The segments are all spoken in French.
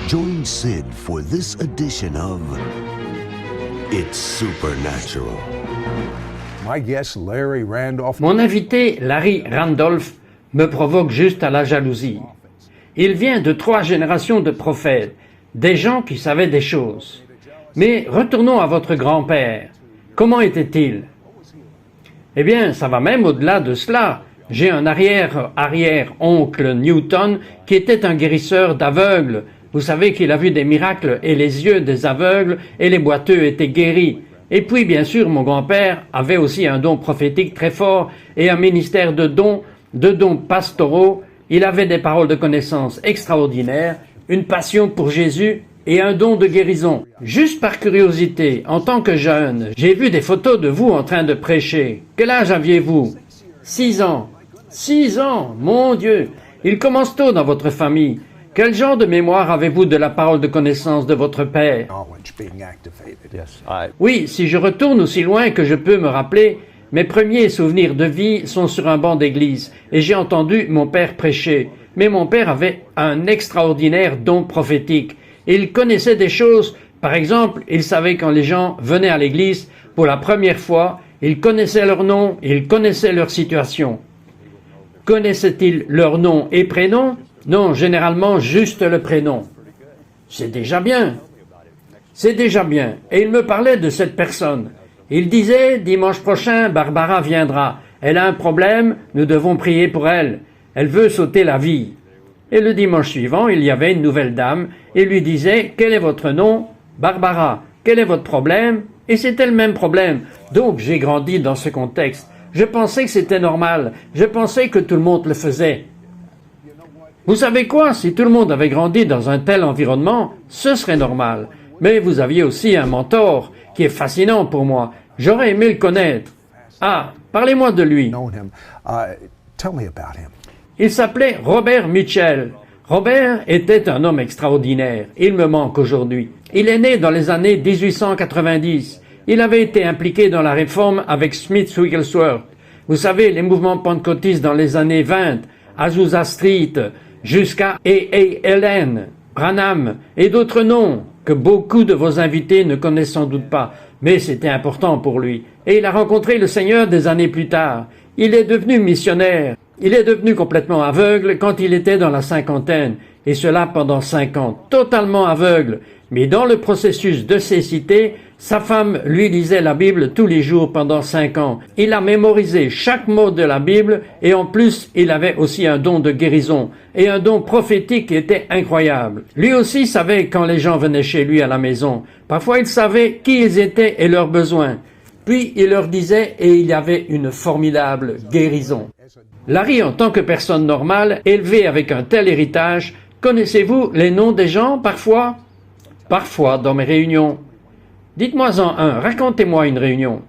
Join Sid for this edition of It's Supernatural. My guest, Larry Randolph. Mon invité, Larry Randolph, me provoque juste à la jalousie. Il vient de 3 générations de prophètes, des gens qui savaient des choses. Mais retournons à votre grand-père. Comment était-il? Eh bien, ça va même au-delà de cela. J'ai un arrière-oncle Newton qui était un guérisseur d'aveugles. Vous savez qu'il a vu des miracles et les yeux des aveugles et les boiteux étaient guéris. Et puis, bien sûr, mon grand-père avait aussi un don prophétique très fort et un ministère de dons pastoraux. Il avait des paroles de connaissance extraordinaires, une passion pour Jésus et un don de guérison. Juste par curiosité, en tant que jeune, j'ai vu des photos de vous en train de prêcher. Quel âge aviez-vous? 6 ans. 6 ans, mon Dieu! Il commence tôt dans votre famille. Quel genre de mémoire avez-vous de la parole de connaissance de votre père? Oui, si je retourne aussi loin que je peux me rappeler, mes premiers souvenirs de vie sont sur un banc d'église et j'ai entendu mon père prêcher. Mais mon père avait un extraordinaire don prophétique. Il connaissait des choses. Par exemple, il savait quand les gens venaient à l'église pour la première fois, il connaissait leur nom, il connaissait leur situation. Connaissait-il leur nom et prénom? Non, généralement juste le prénom. C'est déjà bien. C'est déjà bien. Et il me parlait de cette personne. Il disait, dimanche prochain, Barbara viendra. Elle a un problème, nous devons prier pour elle. Elle veut sauter la vie. Et le dimanche suivant, il y avait une nouvelle dame. Il lui disait, quel est votre nom? Barbara. Quel est votre problème? Et c'était le même problème. Donc j'ai grandi dans ce contexte. Je pensais que c'était normal. Je pensais que tout le monde le faisait. Vous savez quoi? Si tout le monde avait grandi dans un tel environnement, ce serait normal. Mais vous aviez aussi un mentor qui est fascinant pour moi. J'aurais aimé le connaître. Ah, parlez-moi de lui. Il s'appelait Robert Mitchell. Robert était un homme extraordinaire. Il me manque aujourd'hui. Il est né dans les années 1890. Il avait été impliqué dans la réforme avec Smith Wigglesworth. Vous savez, les mouvements pentecôtistes dans les années 20, Azusa Street, jusqu'à A.A.L.N., Branham et d'autres noms que beaucoup de vos invités ne connaissent sans doute pas. Mais c'était important pour lui. Et il a rencontré le Seigneur des années plus tard. Il est devenu missionnaire. Il est devenu complètement aveugle quand il était dans la cinquantaine. Et cela pendant 5 ans. Totalement aveugle. Mais dans le processus de cécité, sa femme lui lisait la Bible tous les jours pendant 5 ans. Il a mémorisé chaque mot de la Bible et en plus, il avait aussi un don de guérison et un don prophétique qui était incroyable. Lui aussi savait quand les gens venaient chez lui à la maison. Parfois, il savait qui ils étaient et leurs besoins. Puis, il leur disait et il y avait une formidable guérison. Larry, en tant que personne normale, élevée avec un tel héritage, connaissez-vous les noms des gens parfois? Parfois, dans mes réunions. Dites-moi-en un, racontez-moi une réunion.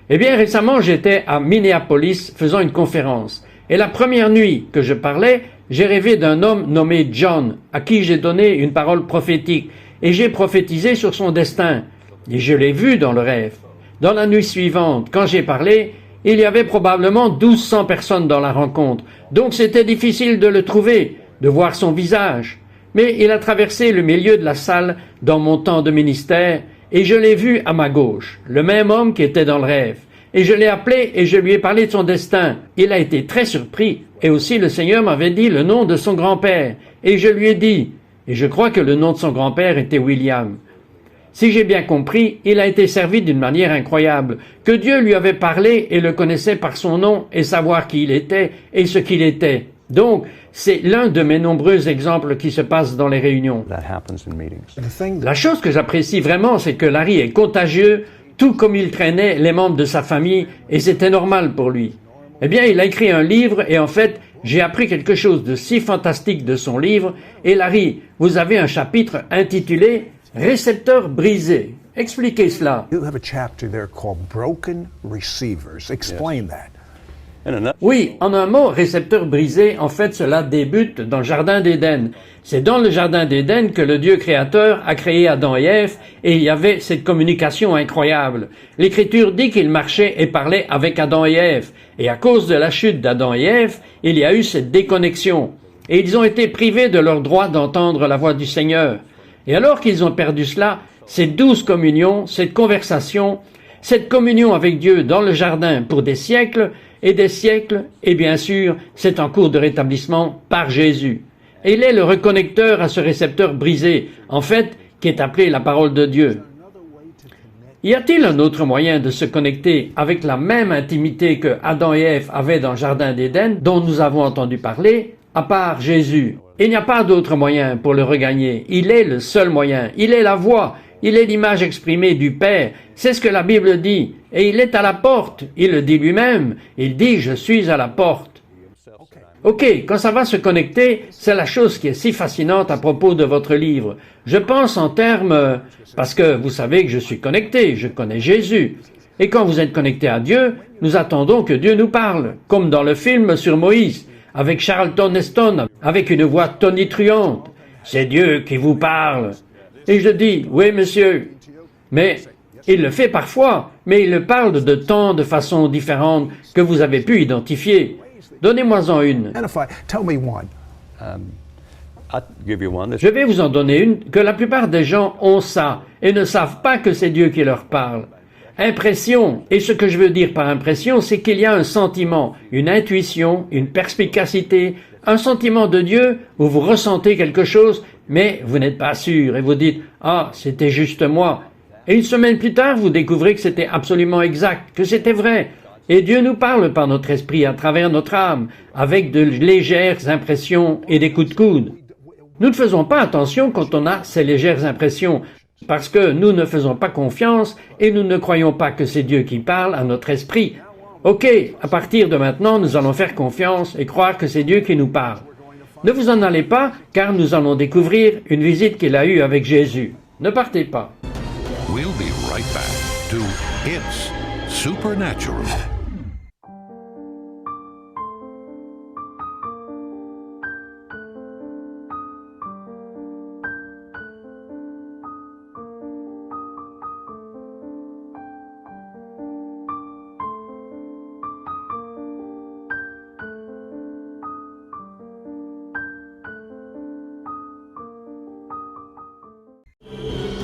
Eh bien, récemment, j'étais à Minneapolis faisant une conférence. Et la première nuit que je parlais, j'ai rêvé d'un homme nommé John, à qui j'ai donné une parole prophétique, et j'ai prophétisé sur son destin. Et je l'ai vu dans le rêve. Dans la nuit suivante, quand j'ai parlé, il y avait probablement 1200 personnes dans la rencontre. Donc c'était difficile de le trouver, de voir son visage. Mais il a traversé le milieu de la salle dans mon temps de ministère, et je l'ai vu à ma gauche, le même homme qui était dans le rêve. Et je l'ai appelé et je lui ai parlé de son destin. Il a été très surpris. Et aussi le Seigneur m'avait dit le nom de son grand-père. Et je lui ai dit, et je crois que le nom de son grand-père était William. Si j'ai bien compris, il a été servi d'une manière incroyable, que Dieu lui avait parlé et le connaissait par son nom et savoir qui il était et ce qu'il était. Donc, c'est l'un de mes nombreux exemples qui se passent dans les réunions. La chose que j'apprécie vraiment, c'est que Larry est contagieux, tout comme il traînait les membres de sa famille, et c'était normal pour lui. Eh bien, il a écrit un livre, et en fait, j'ai appris quelque chose de si fantastique de son livre. Et Larry, vous avez un chapitre intitulé « Récepteur brisé ». Expliquez cela. You have a chapter there called Broken Receivers. Explain that. Oui, en un mot, récepteur brisé, en fait, cela débute dans le Jardin d'Éden. C'est dans le Jardin d'Éden que le Dieu créateur a créé Adam et Ève, et il y avait cette communication incroyable. L'Écriture dit qu'il marchait et parlait avec Adam et Ève, et à cause de la chute d'Adam et Ève, il y a eu cette déconnexion. et ils ont été privés de leur droit d'entendre la voix du Seigneur. Et alors qu'ils ont perdu cela, cette douce communion, cette conversation, cette communion avec Dieu dans le jardin pour des siècles, et bien sûr, c'est en cours de rétablissement par Jésus. Et il est le reconnecteur à ce récepteur brisé, en fait, qui est appelé la parole de Dieu. Y a-t-il un autre moyen de se connecter avec la même intimité que Adam et Ève avaient dans le jardin d'Éden, dont nous avons entendu parler, à part Jésus? Il n'y a pas d'autre moyen pour le regagner. Il est le seul moyen. Il est la voix. Il est l'image exprimée du Père. C'est ce que la Bible dit. Et il est à la porte. Il le dit lui-même. Il dit « Je suis à la porte ». Ok, quand ça va se connecter, c'est la chose qui est si fascinante à propos de votre livre. Je pense en termes, parce que vous savez que je suis connecté, je connais Jésus. Et quand vous êtes connecté à Dieu, nous attendons que Dieu nous parle, comme dans le film sur Moïse, avec Charlton Heston, avec une voix tonitruante. C'est Dieu qui vous parle. Et je dis, oui monsieur, mais il le fait parfois, mais il le parle de tant de façons différentes que vous avez pu identifier. Donnez-moi-en une. Tell me one. I'll give you one. Je vais vous en donner une, que la plupart des gens ont ça et ne savent pas que c'est Dieu qui leur parle. Impression, et ce que je veux dire par impression, c'est qu'il y a un sentiment, une intuition, une perspicacité, un sentiment de Dieu où vous ressentez quelque chose, mais vous n'êtes pas sûr et vous dites « Ah, c'était juste moi ». Et une semaine plus tard, vous découvrez que c'était absolument exact, que c'était vrai. Et Dieu nous parle par notre esprit à travers notre âme, avec de légères impressions et des coups de coude. Nous ne faisons pas attention quand on a ces légères impressions, parce que nous ne faisons pas confiance et nous ne croyons pas que c'est Dieu qui parle à notre esprit. Ok, à partir de maintenant, nous allons faire confiance et croire que c'est Dieu qui nous parle. Ne vous en allez pas, car nous allons découvrir une visite qu'il a eue avec Jésus. Ne partez pas. We'll be right back to It's Supernatural.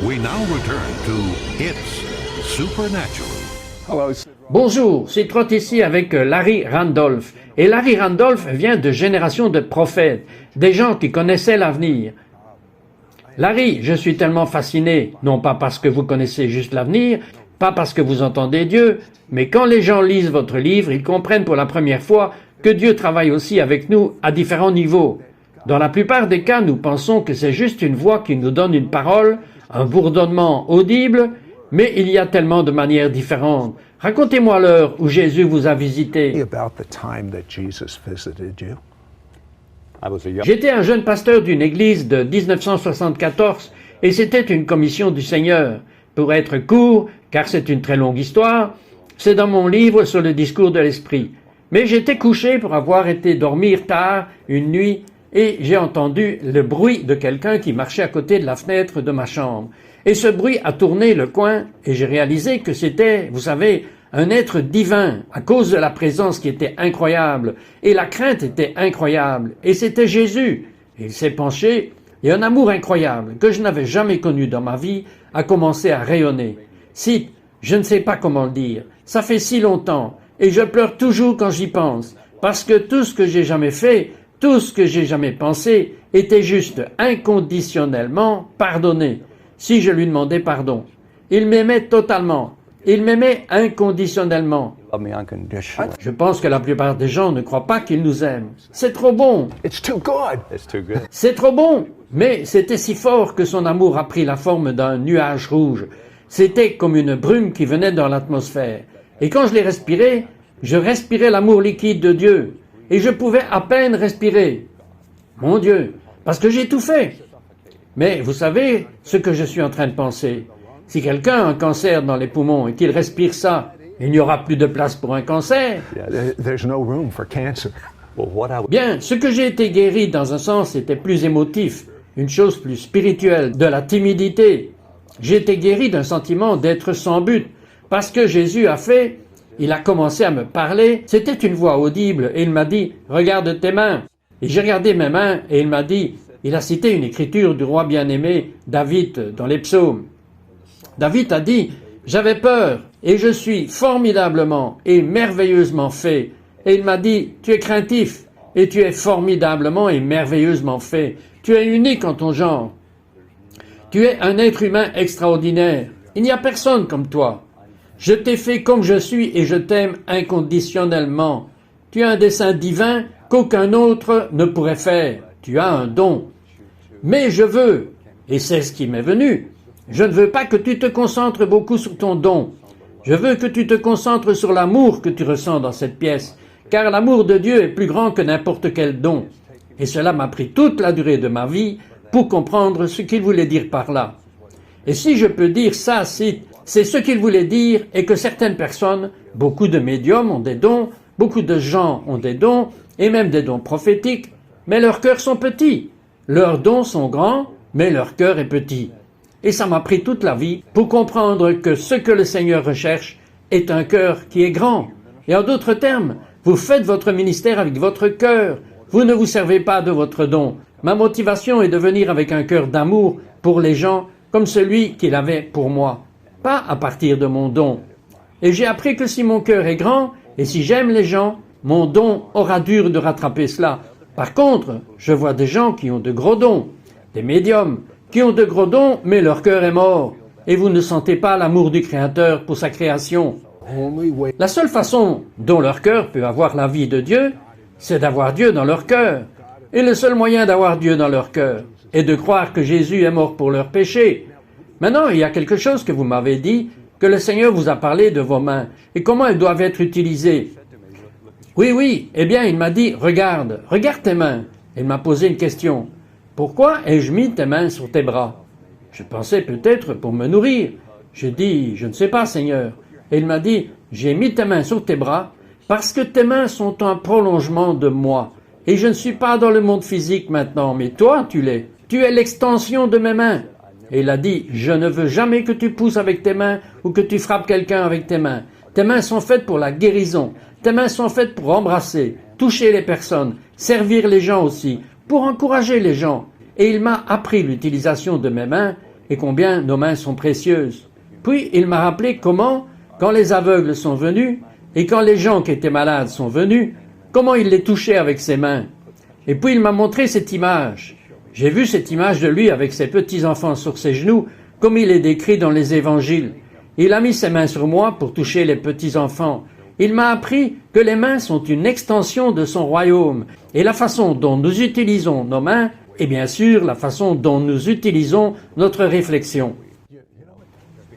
We now return to It's Supernatural. Hello. Bonjour, c'est Trot ici avec Larry Randolph. Et Larry Randolph vient de générations de prophètes, des gens qui connaissaient l'avenir. Larry, je suis tellement fasciné, non pas parce que vous connaissez juste l'avenir, pas parce que vous entendez Dieu, mais quand les gens lisent votre livre, ils comprennent pour la première fois que Dieu travaille aussi avec nous à différents niveaux. Dans la plupart des cas, nous pensons que c'est juste une voix qui nous donne une parole, un bourdonnement audible, mais il y a tellement de manières différentes. Racontez-moi l'heure où Jésus vous a visité. About the time that Jesus visited you. I was a young J'étais un jeune pasteur d'une église de 1974 et c'était une commission du Seigneur. Pour être court, car c'est une très longue histoire, c'est dans mon livre sur le discours de l'Esprit. Mais j'étais couché pour avoir été dormir tard une nuit et j'ai entendu le bruit de quelqu'un qui marchait à côté de la fenêtre de ma chambre. Et ce bruit a tourné le coin et j'ai réalisé que c'était, vous savez, un être divin à cause de la présence qui était incroyable et la crainte était incroyable et c'était Jésus. Et il s'est penché et un amour incroyable que je n'avais jamais connu dans ma vie a commencé à rayonner. Si, je ne sais pas comment le dire, ça fait si longtemps et je pleure toujours quand j'y pense parce que tout ce que j'ai jamais fait, tout ce que j'ai jamais pensé était juste inconditionnellement pardonné. Si je lui demandais pardon, il m'aimait totalement. Il m'aimait inconditionnellement. love me unconditionally. Je pense que la plupart des gens ne croient pas qu'il nous aime. C'est trop bon. It's too good. It's too good. C'est trop bon. Mais c'était si fort que son amour a pris la forme d'un nuage rouge. C'était comme une brume qui venait dans l'atmosphère. Et quand je l'ai respiré, je respirais l'amour liquide de Dieu. Et je pouvais à peine respirer. Mon Dieu, parce que j'ai tout fait. Mais vous savez ce que je suis en train de penser. Si quelqu'un a un cancer dans les poumons et qu'il respire ça, il n'y aura plus de place pour un cancer. There's no room for cancer. Well, what I Bien, ce que j'ai été guéri dans un sens était plus émotif, une chose plus spirituelle, de la timidité. J'ai été guéri d'un sentiment d'être sans but, parce que Jésus a fait, il a commencé à me parler, c'était une voix audible et il m'a dit « Regarde tes mains ». Et j'ai regardé mes mains et il m'a dit, il a cité une écriture du roi bien-aimé David dans les psaumes. David a dit, j'avais peur et je suis formidablement et merveilleusement fait. Et il m'a dit, tu es craintif et tu es formidablement et merveilleusement fait. Tu es unique en ton genre. Tu es un être humain extraordinaire. Il n'y a personne comme toi. Je t'ai fait comme je suis et je t'aime inconditionnellement. Tu as un dessein divin qu'aucun autre ne pourrait faire. Tu as un don. Mais je veux, et c'est ce qui m'est venu, je ne veux pas que tu te concentres beaucoup sur ton don. Je veux que tu te concentres sur l'amour que tu ressens dans cette pièce, car l'amour de Dieu est plus grand que n'importe quel don. Et cela m'a pris toute la durée de ma vie pour comprendre ce qu'il voulait dire par là. Et si je peux dire ça, c'est ce qu'il voulait dire et que certaines personnes, beaucoup de médiums ont des dons, beaucoup de gens ont des dons, et même des dons prophétiques, mais leurs cœurs sont petits. Leurs dons sont grands, mais leur cœur est petit. Et ça m'a pris toute la vie pour comprendre que ce que le Seigneur recherche est un cœur qui est grand. Et en d'autres termes, vous faites votre ministère avec votre cœur. Vous ne vous servez pas de votre don. Ma motivation est de venir avec un cœur d'amour pour les gens comme celui qu'il avait pour moi, pas à partir de mon don. Et j'ai appris que si mon cœur est grand et si j'aime les gens, mon don aura dur de rattraper cela. Par contre, je vois des gens qui ont de gros dons, des médiums, qui ont de gros dons, mais leur cœur est mort. Et vous ne sentez pas l'amour du Créateur pour sa création. La seule façon dont leur cœur peut avoir la vie de Dieu, c'est d'avoir Dieu dans leur cœur. Et le seul moyen d'avoir Dieu dans leur cœur est de croire que Jésus est mort pour leurs péchés. Maintenant, il y a quelque chose que vous m'avez dit, que le Seigneur vous a parlé de vos mains, et comment elles doivent être utilisées. Oui, eh bien, il m'a dit, regarde tes mains. Il m'a posé une question. Pourquoi ai-je mis tes mains sur tes bras? Je pensais peut-être pour me nourrir. J'ai dit, je ne sais pas, Seigneur. Et il m'a dit, j'ai mis tes mains sur tes bras parce que tes mains sont un prolongement de moi. Et je ne suis pas dans le monde physique maintenant, mais toi, tu l'es. Tu es l'extension de mes mains. Et il a dit, je ne veux jamais que tu pousses avec tes mains ou que tu frappes quelqu'un avec tes mains. Tes mains sont faites pour la guérison. Tes mains sont faites pour embrasser, toucher les personnes, servir les gens aussi, pour encourager les gens. Et il m'a appris l'utilisation de mes mains et combien nos mains sont précieuses. Puis il m'a rappelé comment, quand les aveugles sont venus et quand les gens qui étaient malades sont venus, comment il les touchait avec ses mains. Et puis il m'a montré cette image. J'ai vu cette image de lui avec ses petits-enfants sur ses genoux, comme il est décrit dans les évangiles. Il a mis ses mains sur moi pour toucher les petits-enfants. Il m'a appris que les mains sont une extension de son royaume. Et la façon dont nous utilisons nos mains est bien sûr la façon dont nous utilisons notre réflexion.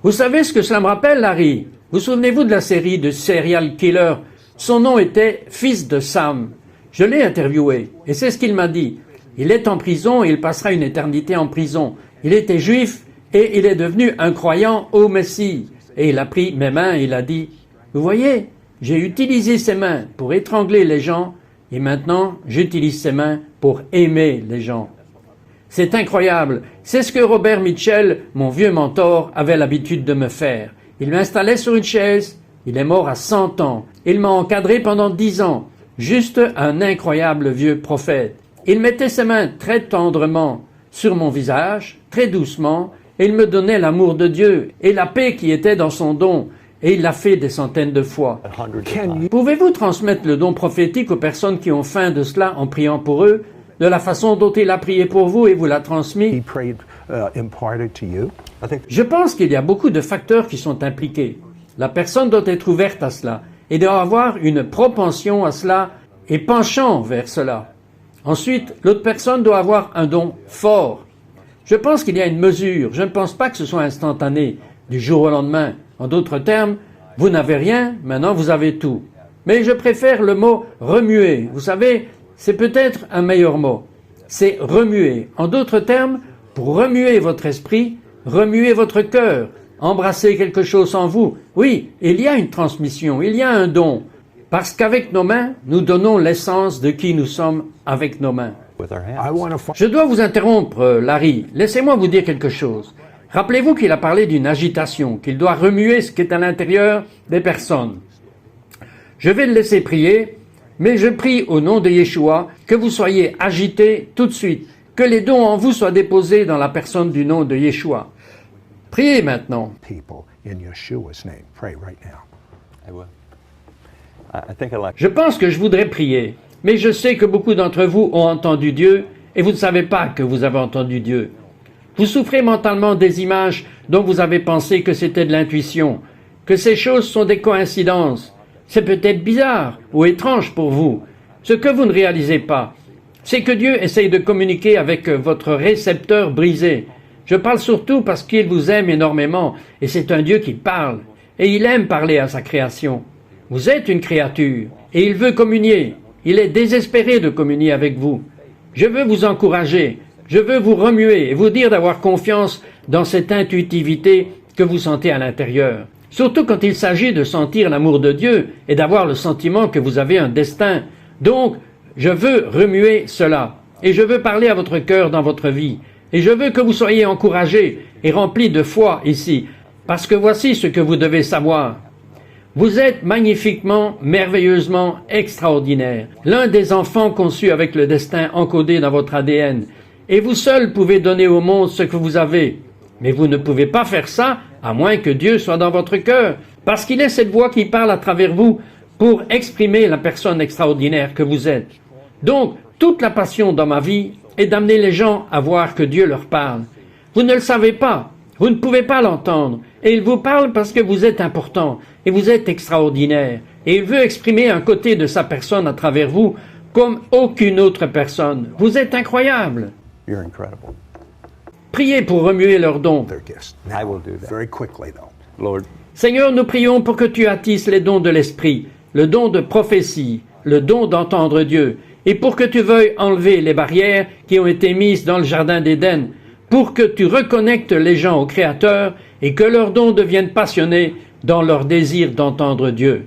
Vous savez ce que cela me rappelle, Larry? Vous souvenez-vous de la série de Serial Killer? Son nom était Fils de Sam. Je l'ai interviewé et c'est ce qu'il m'a dit. Il est en prison et il passera une éternité en prison. Il était juif et il est devenu un croyant au Messie. Et il a pris mes mains et il a dit, vous voyez, j'ai utilisé ces mains pour étrangler les gens et maintenant j'utilise ces mains pour aimer les gens. C'est incroyable. C'est ce que Robert Mitchell, mon vieux mentor, avait l'habitude de me faire. Il m'installait sur une chaise. Il est mort à 100 ans. Il m'a encadré pendant 10 ans. Juste un incroyable vieux prophète. Il mettait ses mains très tendrement sur mon visage, très doucement, et il me donnait l'amour de Dieu et la paix qui était dans son don. Et il l'a fait des centaines de fois. Pouvez-vous transmettre le don prophétique aux personnes qui ont faim de cela en priant pour eux, de la façon dont il a prié pour vous et vous l'a transmis? Je pense qu'il y a beaucoup de facteurs qui sont impliqués. La personne doit être ouverte à cela et doit avoir une propension à cela et penchant vers cela. Ensuite, l'autre personne doit avoir un don fort. Je pense qu'il y a une mesure. Je ne pense pas que ce soit instantané, du jour au lendemain. En d'autres termes, vous n'avez rien, maintenant vous avez tout. Mais je préfère le mot remuer. Vous savez, c'est peut-être un meilleur mot. C'est remuer. En d'autres termes, pour remuer votre esprit, remuer votre cœur, embrasser quelque chose en vous. Oui, il y a une transmission, il y a un don. Parce qu'avec nos mains, nous donnons l'essence de qui nous sommes avec nos mains. Je dois vous interrompre, Larry. Laissez-moi vous dire quelque chose. Rappelez-vous qu'il a parlé d'une agitation, qu'il doit remuer ce qui est à l'intérieur des personnes. Je vais le laisser prier Mais je prie au nom de Yeshua que vous soyez agités tout de suite, que les dons en vous soient déposés dans la personne du nom de Yeshua. Priez maintenant. People in Yeshua's name. Pray right now. I will. I think I'd like. Je pense que je voudrais prier, mais je sais que beaucoup d'entre vous ont entendu Dieu et vous ne savez pas que vous avez entendu Dieu. Vous souffrez mentalement des images dont vous avez pensé que c'était de l'intuition, que ces choses sont des coïncidences. C'est peut-être bizarre ou étrange pour vous. Ce que vous ne réalisez pas, c'est que Dieu essaye de communiquer avec votre récepteur brisé. Je parle surtout parce qu'il vous aime énormément et c'est un Dieu qui parle et il aime parler à sa création. Vous êtes une créature et il veut communier. Il est désespéré de communier avec vous. Je veux vous encourager, je veux vous remuer et vous dire d'avoir confiance dans cette intuitivité que vous sentez à l'intérieur. Surtout quand il s'agit de sentir l'amour de Dieu et d'avoir le sentiment que vous avez un destin. Donc, je veux remuer cela et je veux parler à votre cœur dans votre vie. Et je veux que vous soyez encouragés et remplis de foi ici, parce que voici ce que vous devez savoir. Vous êtes magnifiquement, merveilleusement extraordinaire, l'un des enfants conçus avec le destin encodé dans votre ADN, et vous seul pouvez donner au monde ce que vous avez. Mais vous ne pouvez pas faire ça à moins que Dieu soit dans votre cœur, parce qu'il est cette voix qui parle à travers vous pour exprimer la personne extraordinaire que vous êtes. Donc, toute la passion dans ma vie est d'amener les gens à voir que Dieu leur parle. Vous ne le savez pas, vous ne pouvez pas l'entendre, et il vous parle parce que vous êtes important, et vous êtes extraordinaire, et il veut exprimer un côté de sa personne à travers vous comme aucune autre personne. Vous êtes incroyable. You're incredible. Priez pour remuer leurs dons. Their gifts. I Now, will do that. very quickly, though. Lord, Seigneur, nous prions pour que tu attisses les dons de l'esprit, le don de prophétie, le don d'entendre Dieu, et pour que tu veuilles enlever les barrières qui ont été mises dans le jardin d'Éden, pour que tu reconnectes les gens au Créateur et que leurs dons deviennent passionnés dans leur désir d'entendre Dieu.